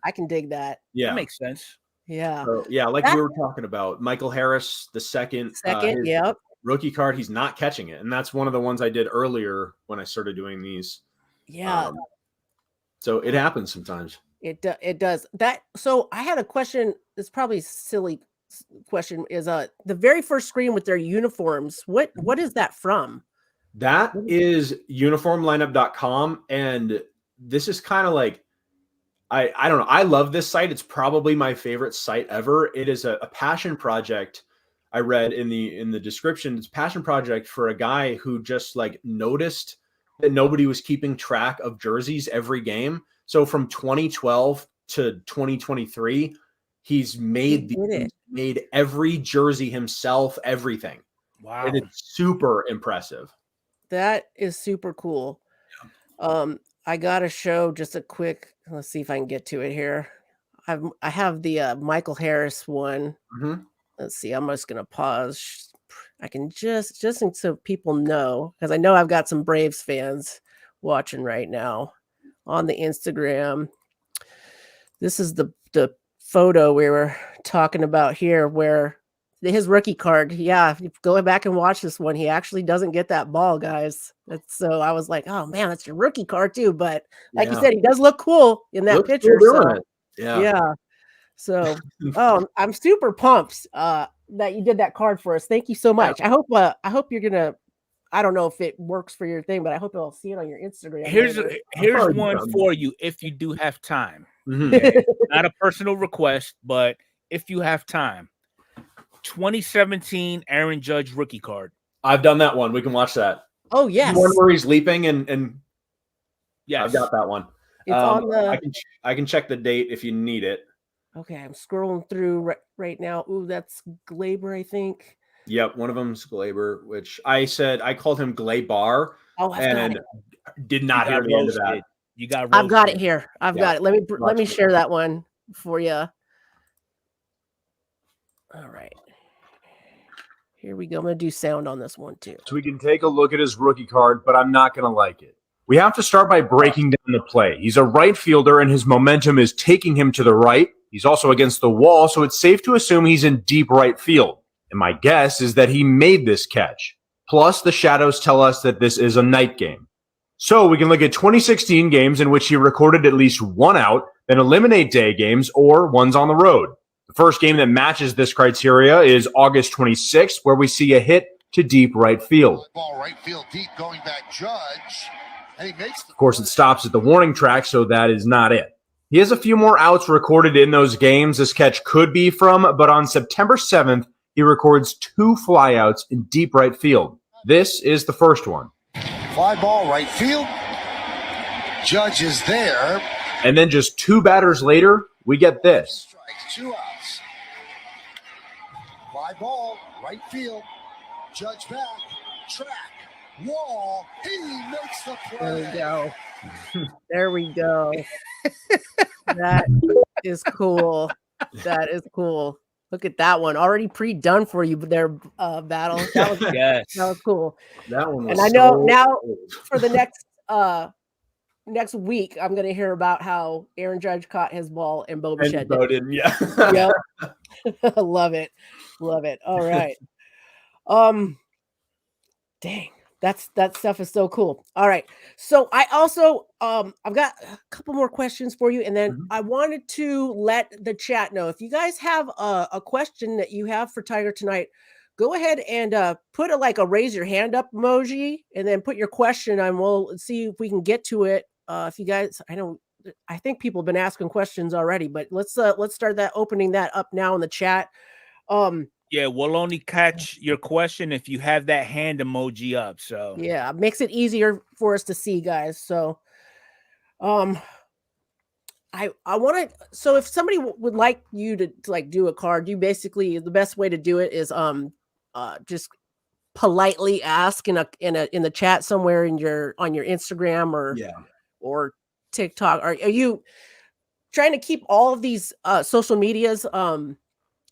B: I can dig that.
C: Yeah.
A: That makes sense.
B: Yeah.
C: So, like we were talking about, Michael Harris, the second, his
B: yep.
C: rookie card, he's not catching it. And that's one of the ones I did earlier when I started doing these.
B: Yeah.
C: So it happens sometimes.
B: It does. So I had a question. It's probably a silly question. Is the very first screen with their uniforms? What is that from?
C: That is uniformlineup.com. And this is kind of like, I don't know. I love this site. It's probably my favorite site ever. It is a passion project. I read in the description, it's a passion project for a guy who just like noticed that nobody was keeping track of jerseys every game. So from 2012 to 2023, he's made made every jersey himself, everything.
A: Wow.
C: It is super impressive.
B: That is super cool. I got to show just a quick, let's see if I can get to it here. I have the Michael Harris one.
C: Mm-hmm.
B: Let's see. I'm just going to pause. I can just so people know, because I know I've got some Braves fans watching right now on the Instagram. This is the photo we were talking about here, where his rookie card. Yeah, if you go back and watch this one, he actually doesn't get that ball, guys. So I was like, oh man, that's your rookie card too. But like you said, he does look cool in that picture. So, yeah. So, I'm super pumped that you did that card for us. Thank you so much. I hope you're gonna I don't know if it works for your thing, but I hope I'll see it on your Instagram.
A: Here's
B: later.
A: one for you if you do have time.
C: Mhm.
A: Okay? Not a personal request, but if you have time. 2017 Aaron Judge rookie card.
C: I've done that one. We can watch that.
B: Oh yes,
C: The one where he's leaping and
A: Yes.
C: I've got that one.
B: it's on the.
C: I can check the date if you need it.
B: Okay, I'm scrolling through right now. Ooh, that's Glaber, I think.
C: Yep, one of them's Glaber, which I called him Glabar,
B: Oh, I've got
C: and
B: it.
C: did not hear the end of that.
A: You got.
B: I've got it
A: roasted.
B: here. I've
C: Yeah.
B: got it. Let me
C: Watch
B: share that one for you. All right. Here we go. I'm going to do sound on this one too.
D: So we can take a look at his rookie card, but I'm not going to like it. We have to start by breaking down the play. He's a right fielder, and his momentum is taking him to the right. He's also against the wall, so it's safe to assume he's in deep right field. And my guess is that he made this catch. Plus, the shadows tell us that this is a night game. So we can look at 2016 games in which he recorded at least one out, then eliminate day games or ones on the road. The first game that matches this criteria is August 26th, where we see a hit to deep right field.
F: Ball right field deep, going back Judge, and he makes.
D: Of course, it stops at the warning track, so that is not it. He has a few more outs recorded in those games this catch could be from, but on September 7th, he records 2 flyouts in deep right field. This is the first one.
F: Fly ball right field. Judge is there.
D: And then just 2 batters later, we get this.
F: Strikes, 2 outs. Fly ball right field. Judge back. Track. Wall. He makes the
B: There we
F: play.
B: go. There we go. That is cool. That is cool. Look at that one. Already pre-done for you there, Battle. That was,
A: Yes.
B: that was cool.
C: That one was
B: And I know
C: so
B: now
C: old.
B: for the next week, I'm going to hear about how Aaron Judge caught his ball and Bo Bichette
C: And Bo didn't, yeah.
B: Yep. Love it. Love it. All right. Dang. That stuff is so cool. All right. So I also I've got a couple more questions for you, and then I wanted to let the chat know if you guys have a question that you have for Tyger tonight, go ahead and put a raise your hand up emoji, and then put your question, and we'll see if we can get to it. If you guys, I think people have been asking questions already, but let's start opening that up now in the chat.
A: Yeah, we'll only catch your question if you have that hand emoji up. So
B: yeah, it makes it easier for us to see, guys. So I want to, so if somebody would like you to do a card, you basically, the best way to do it is just politely ask in the chat somewhere on your Instagram or TikTok. Are you trying to keep all of these social medias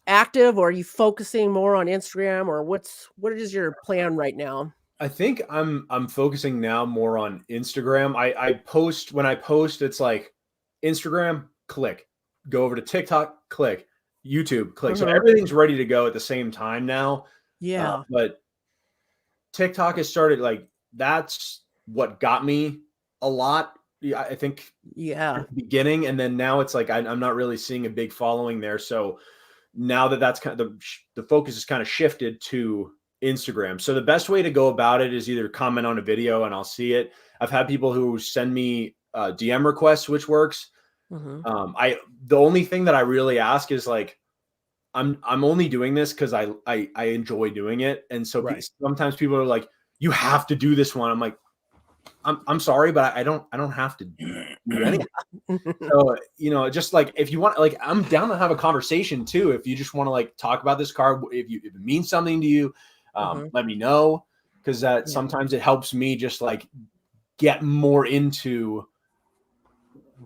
B: active, or are you focusing more on Instagram, or what is your plan right now?
C: I think I'm focusing now more on Instagram. I post, when I post, it's like Instagram, click, go over to TikTok, click, YouTube, click. So everything's ready to go at the same time now.
B: Yeah.
C: But TikTok has started, that's what got me a lot. I think at the beginning, and then now it's I'm not really seeing a big following there. So now that's kind of the focus is kind of shifted to Instagram. So the best way to go about it is either comment on a video and I'll see it. I've had people who send me DM requests, which works. The only thing that I really ask is I'm only doing this because I enjoy doing it. And so sometimes people are like, you have to do this one. I'm like, I'm sorry, but I don't have to do anything. So, just if you want, I'm down to have a conversation too. If you just want to talk about this card, if it means something to you, let me know. Cause that sometimes it helps me just get more into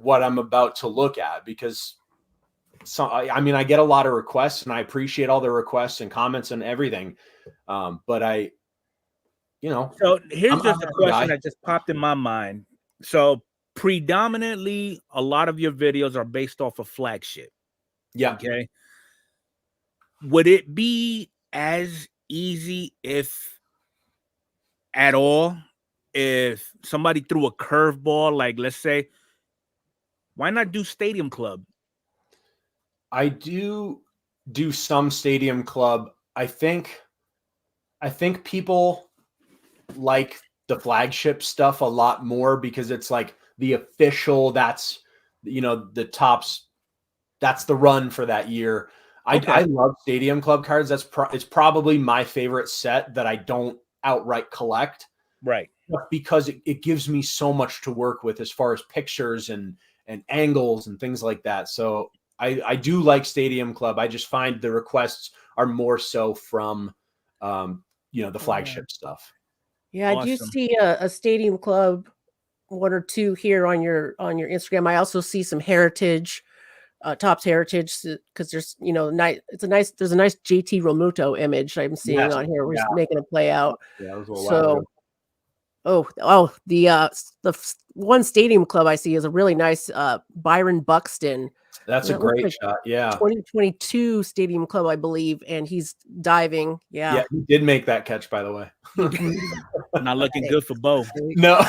C: what I'm about to look at, because I get a lot of requests and I appreciate all the requests and comments and everything. But
A: so here's just a question that just popped in my mind. So predominantly, a lot of your videos are based off of flagship.
C: Yeah.
A: Okay. Would it be as easy, if at all, if somebody threw a curveball, let's say, why not do Stadium Club?
C: I do some Stadium Club. I think people like the flagship stuff a lot more because it's like the official, that's, the tops, that's the run for that year. I love Stadium Club cards. It's probably my favorite set that I don't outright collect.
A: Right.
C: Because it gives me so much to work with as far as pictures and angles and things like that. So I do like Stadium Club. I just find the requests are more so from, the flagship stuff.
B: Yeah,
A: Awesome.
B: I do see a Stadium Club, one or two here on your Instagram. I also see some heritage, Topps Heritage, because there's there's a nice JT Realmuto image I'm seeing on here. We're just making a play out.
C: Yeah, that was a while
B: ago. The one Stadium Club I see is a really nice Byron Buxton.
C: That's a great shot. Yeah.
B: 2022 Stadium Club, I believe, and he's diving. Yeah,
C: he did make that catch, by the way.
A: Not looking good for Bo.
C: No.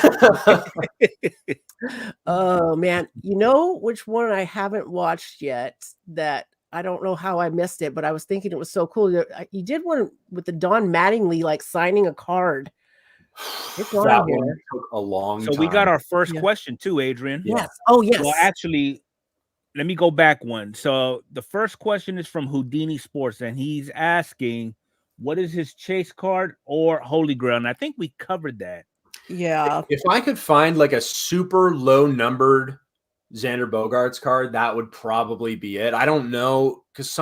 B: Oh man, you know which one I haven't watched yet that I don't know how I missed it, but I was thinking it was so cool. You did one with the Don Mattingly like signing a card. It's on
C: that
B: here.
C: one took a long time.
A: So we got our first question too, Adrian.
B: Yes. Oh yes.
A: Well, actually, let me go back one. So the first question is from Houdini Sports, and he's asking, what is his chase card or Holy Grail? And I think we covered that.
B: Yeah.
C: If I could find like a super low numbered Xander Bogaerts card, that would probably be it. I don't know, because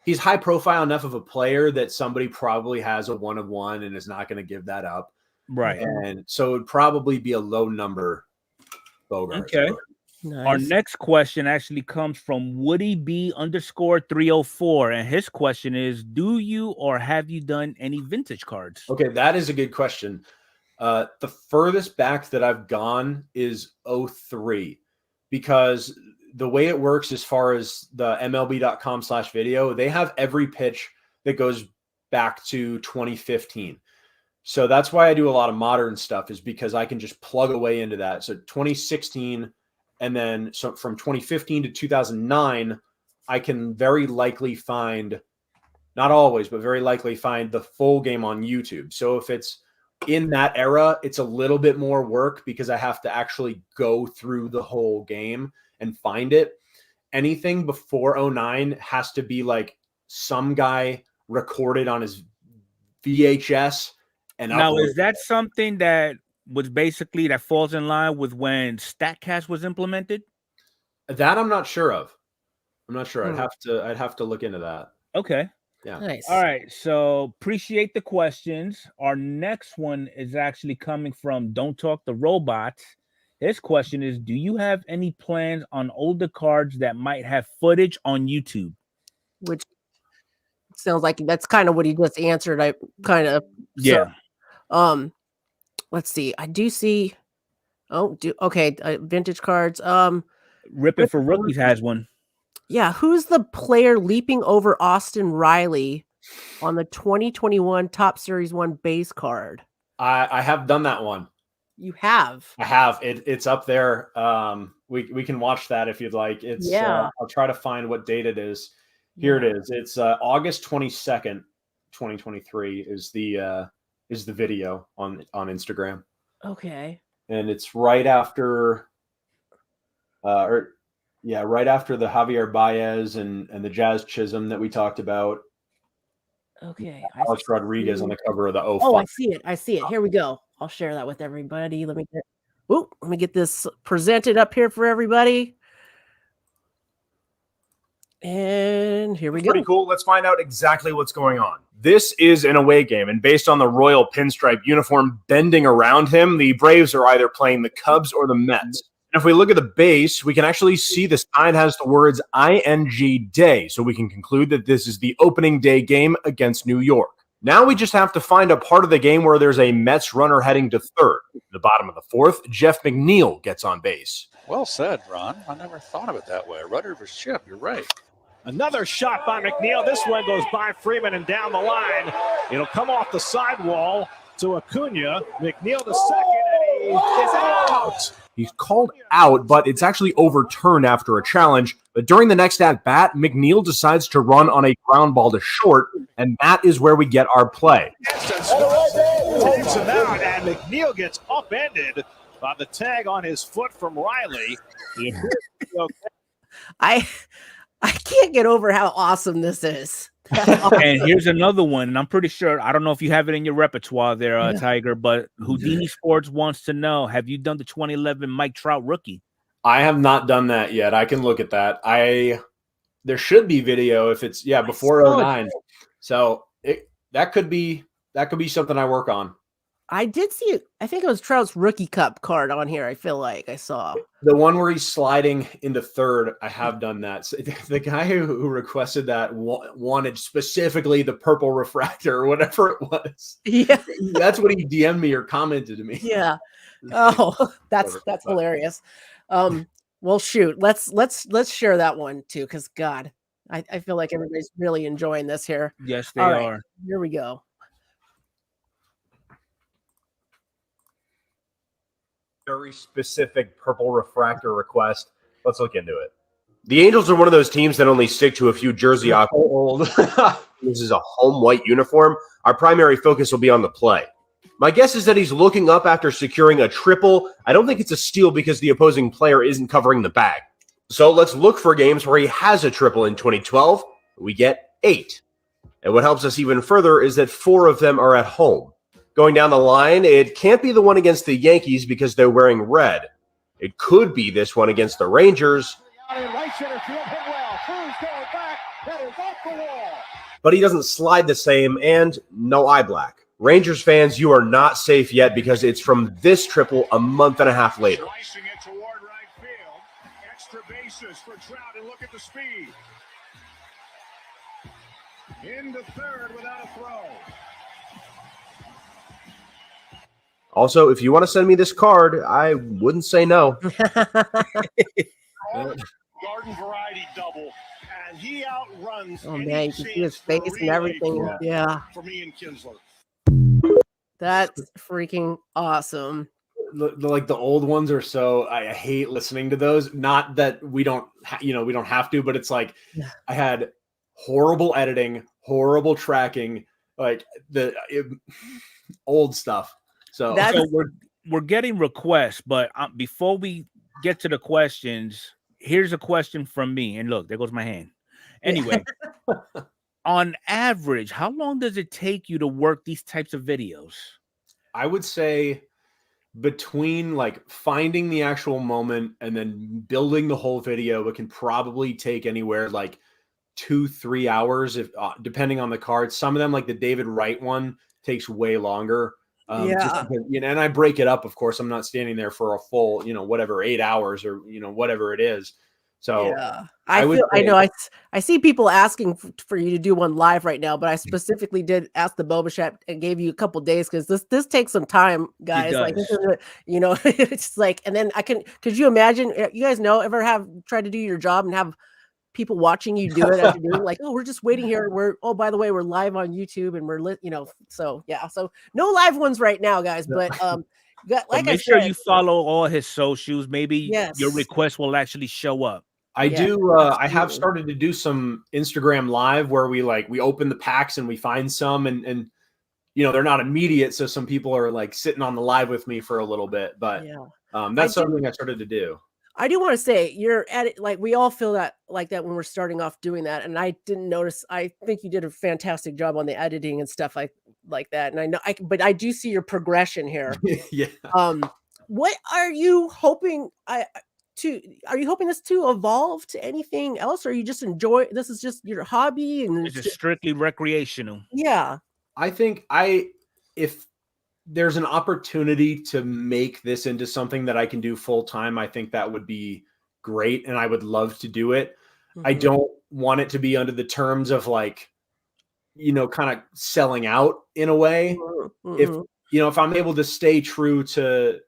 C: he's high profile enough of a player that somebody probably has a 1 of 1 and is not going to give that up.
A: Right.
C: And so it would probably be a low number Bogaerts.
A: Okay.
C: Card.
B: Nice.
A: Our next question actually comes from Woody B _304. And his question is, do you or have you done any vintage cards?
C: Okay, that is a good question. The furthest back that I've gone is 03, because the way it works as far as the MLB.com/video, they have every pitch that goes back to 2015. So that's why I do a lot of modern stuff, is because I can just plug away into that. So 2016, and then so from 2015 to 2009, I can very likely find, not always, but very likely find the full game on YouTube. So if it's in that era, it's a little bit more work because I have to actually go through the whole game and find it. Anything before 09 has to be like some guy recorded on his VHS. And
A: now, is that something that was basically that falls in line with when StatCast was implemented?
C: That I'm not sure of. I'm not sure. I'd have to look into that.
A: Okay.
C: Yeah.
B: Nice.
A: All right. So appreciate the questions. Our next one is actually coming from Don't Talk the Robots. His question is, do you have any plans on older cards that might have footage on YouTube?
B: Which sounds like that's kind of what he just answered. Let's see. I do see. Vintage cards.
A: Ripping for Rookies has one.
B: Yeah, who's the player leaping over Austin Riley on the 2021 Top Series 1 base card?
C: I have done that one.
B: You have.
C: I have. It's up there. We can watch that if you'd like. It's I'll try to find what date it is. Here it is. It's August 22nd, 2023 is the video on Instagram.
B: Okay.
C: And it's right after right after the Javier Baez and the Jazz Chisholm that we talked about.
B: Okay.
C: Alex Rodriguez on the cover of the 05.
B: Oh, I see it. Here we go. I'll share that with everybody. Let me get this presented up here for everybody. And here we go.
D: Pretty cool. Let's find out exactly what's going on. This is an away game, and based on the royal pinstripe uniform bending around him, the Braves are either playing the Cubs or the Mets. And if we look at the base, we can actually see the sign has the words ING Day, so we can conclude that this is the opening day game against New York. Now we just have to find a part of the game where there's a Mets runner heading to third. In the bottom of the fourth, Jeff McNeil gets on base.
G: Well said, Ron. I never thought of it that way. Rudder versus Chip, you're right.
H: Another shot by McNeil. This one goes by Freeman and down the line. It'll come off the sidewall to Acuna. McNeil to second, and he is out.
D: He's called out, but it's actually overturned after a challenge. But during the next at-bat, McNeil decides to run on a ground ball to short, and that is where we get our play.
H: Takes him out, and McNeil gets upended by the tag on his foot from Riley.
B: I can't get over how awesome this is.
A: And here's another one, and I'm pretty sure, I don't know if you have it in your repertoire there, Tiger, but Houdini Sports wants to know, have you done the 2011 Mike Trout rookie?
C: I have not done that yet. I can look at that. There should be video if it's before 09. So that could be something I work on.
B: I did see it. I think it was Trout's rookie cup card on here. I feel like I saw
C: the one where he's sliding into third. I have done that. So the guy who requested that wanted specifically the purple refractor or whatever it was.
B: Yeah,
C: that's what he DM'd me or commented to me.
B: Yeah. Oh, that's hilarious. Well, shoot, let's share that one too, because God, I feel like everybody's really enjoying this here.
A: Yes, they are.
B: Here we go.
D: Very specific purple refractor request. Let's look into it.
I: The Angels are one of those teams that only stick to a few jersey options. This is a home white uniform. Our primary focus will be on the play. My guess is that he's looking up after securing a triple. I don't think it's a steal because the opposing player isn't covering the bag. So let's look for games where he has a triple in 2012. We get 8. And what helps us even further is that 4 of them are at home. Going down the line, it can't be the one against the Yankees because they're wearing red. It could be this one against the Rangers. But he doesn't slide the same, and no eye black. Rangers fans, you are not safe yet because it's from this triple a month and a half later.
H: Slicing it toward right field. Extra bases for Trout, and look at the speed. Into third without a throw.
I: Also, if you want to send me this card, I wouldn't say no.
H: Garden variety double, and he outruns.
B: Oh man, you can see his face and everything. Yeah.
H: For me and Kinsler.
B: That's freaking awesome.
C: Like the old ones are so I hate listening to those. Not that we don't, we don't have to, but it's like I had horrible editing, horrible tracking, like old stuff. So
A: we're getting requests, but before we get to the questions, here's a question from me. And look, there goes my hand. Anyway, on average, how long does it take you to work these types of videos?
C: I would say between like finding the actual moment and then building the whole video, it can probably take anywhere like 2-3 hours, if depending on the card. Some of them, like the David Wright one, takes way longer. Just because, and I break it up. Of course, I'm not standing there for a full, 8 hours or whatever it is. So
B: I see people asking for you to do one live right now, but I specifically did ask the Boba Chat and gave you a couple days because this takes some time, guys. Like this is, it's like, and then could you imagine? You guys ever tried to do your job and have people watching you do it after doing like, oh, we're just waiting here. By the way, we're live on YouTube and we're so no live ones right now, guys. But
A: make sure you follow all his socials. Maybe your request will actually show up.
C: I have started to do some Instagram live where we open the packs and we find some and they're not immediate. So some people are like sitting on the live with me for a little bit, but that's something I started to do.
B: I do want to say you're at it. Like we all feel that like that when we're starting off doing that. And I didn't notice, I think you did a fantastic job on the editing and stuff like that. And I know but I do see your progression here.
C: Yeah.
B: What are you hoping are you hoping this to evolve to anything else? Or you just enjoy, this is just your hobby and
A: it's just strictly recreational.
B: Yeah.
C: I think if there's an opportunity to make this into something that I can do full time, I think that would be great. And I would love to do it. Mm-hmm. I don't want it to be under the terms of like, kind of selling out in a way. Mm-hmm. If I'm able to stay true to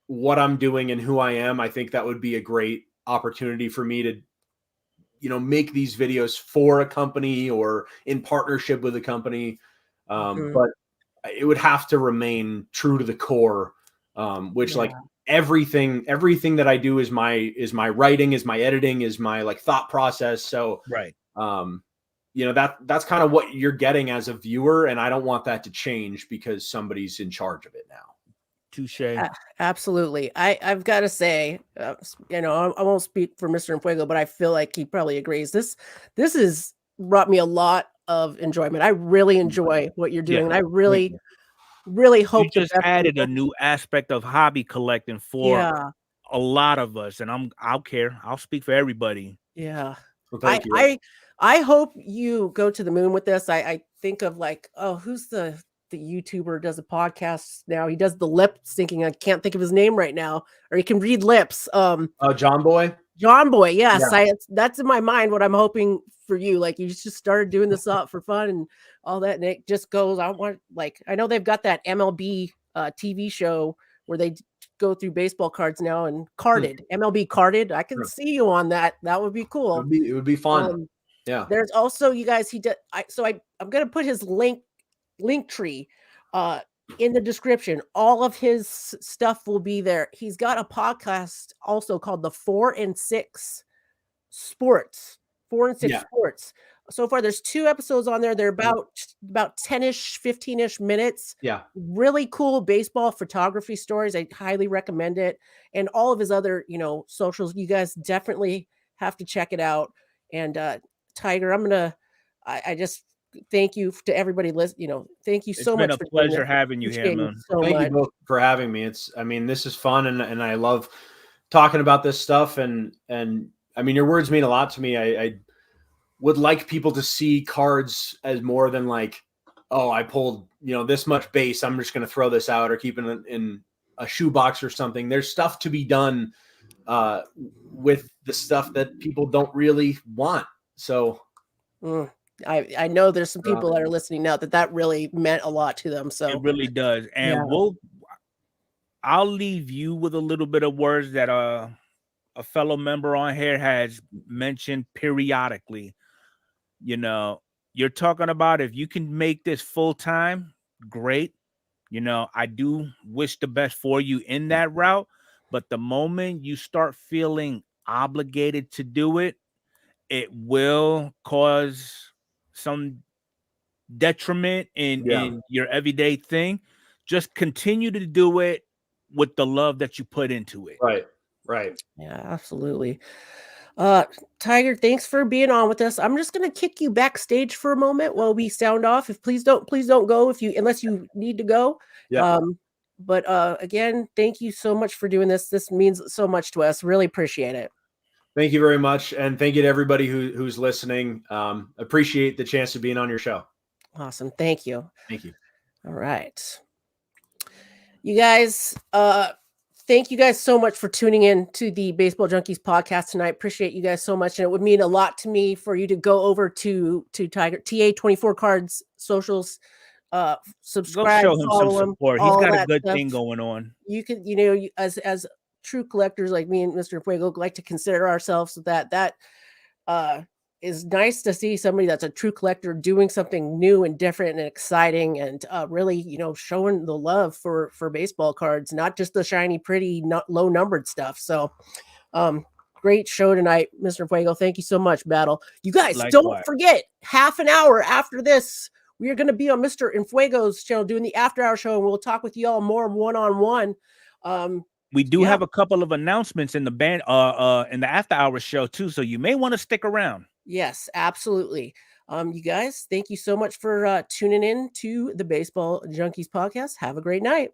C: what I'm doing and who I am, I think that would be a great opportunity for me to, make these videos for a company or in partnership with a company. But it would have to remain true to the core, which like everything that I do is my writing, is my editing, is my like thought process. So,
A: right.
C: that's kind of what you're getting as a viewer. And I don't want that to change because somebody's in charge of it now.
A: Touche.
B: Absolutely. I've got to say, I won't speak for Mr. Fuego, but I feel like he probably agrees. This has brought me a lot of enjoyment. I really enjoy what you're doing.
A: Yeah.
B: And I really hope
A: you just added a new aspect of hobby collecting for a lot of us. And I'll care. I'll speak for everybody.
B: Yeah.
C: Well, thank you.
B: I hope you go to the moon with this. I think of like, who's the YouTuber does a podcast now? He does the lip syncing. I can't think of his name right now, or he can read lips.
C: John Boy.
B: John Boy. Yes. Yeah. That's in my mind. What I'm hoping for you, like you just started doing this up for fun and all that. And it just goes, I know they've got that MLB TV show where they go through baseball cards now and carded MLB carded. I can see you on that. That would be cool.
C: It would be fun. Yeah.
B: There's also, you guys, I'm going to put his link tree in the description. All of his stuff will be there. He's got a podcast also called the 4 and 6 Sports. So far, there's 2 episodes on there. They're about 10-ish, 15-ish minutes.
C: Yeah.
B: Really cool baseball photography stories. I highly recommend it. And all of his other, socials, you guys definitely have to check it out. And Tyger, I just thank you to everybody listening. Thank you so much.
A: It's been a pleasure having you here, man.
C: Thank you both for having me. This is fun, and I love talking about this stuff. And I mean, your words mean a lot to me. I would like people to see cards as more than like, oh, I pulled, this much base, I'm just going to throw this out or keep it in a shoebox or something. There's stuff to be done with the stuff that people don't really want. So
B: I know there's some people that are listening now that really meant a lot to them. So
A: it really does. And I'll leave you with a little bit of words that a fellow member on here has mentioned periodically. You're talking about if you can make this full time, great. I do wish the best for you in that route. But the moment you start feeling obligated to do it, it will cause some detriment in your everyday thing. Just continue to do it with the love that you put into it.
C: Right.
B: Yeah, absolutely. Tyger, thanks for being on with us. I'm just going to kick you backstage for a moment while we sound off. Please don't go unless you need to go.
C: Yeah.
B: But again, thank you so much for doing this. This means so much to us. Really appreciate it.
C: Thank you very much. And thank you to everybody who's listening. Appreciate the chance of being on your show.
B: Awesome. Thank you.
C: Thank you.
B: All right. You guys, thank you guys so much for tuning in to the Baseball Junkies podcast tonight. Appreciate you guys so much. And it would mean a lot to me for you to go over to Tyger, Ta24 Cards socials, subscribe,
A: go show him
B: follow
A: some support. He's got a good thing going on.
B: You can, as true collectors like me and Mr. Fuego like to consider ourselves that is nice to see somebody that's a true collector doing something new and different and exciting and really, showing the love for baseball cards, not just the shiny, pretty, low numbered stuff. So great show tonight, Mr. Fuego. Thank you so much, Battle. You guys don't forget, half an hour after this, we are going to be on Mr. Fuego's channel doing the after hour show, and we'll talk with you all more one-on-one.
A: We do have a couple of announcements in the in the after hour show too, so you may want to stick around.
B: Yes, absolutely. You guys, thank you so much for tuning in to the Baseball Junkies podcast. Have a great night.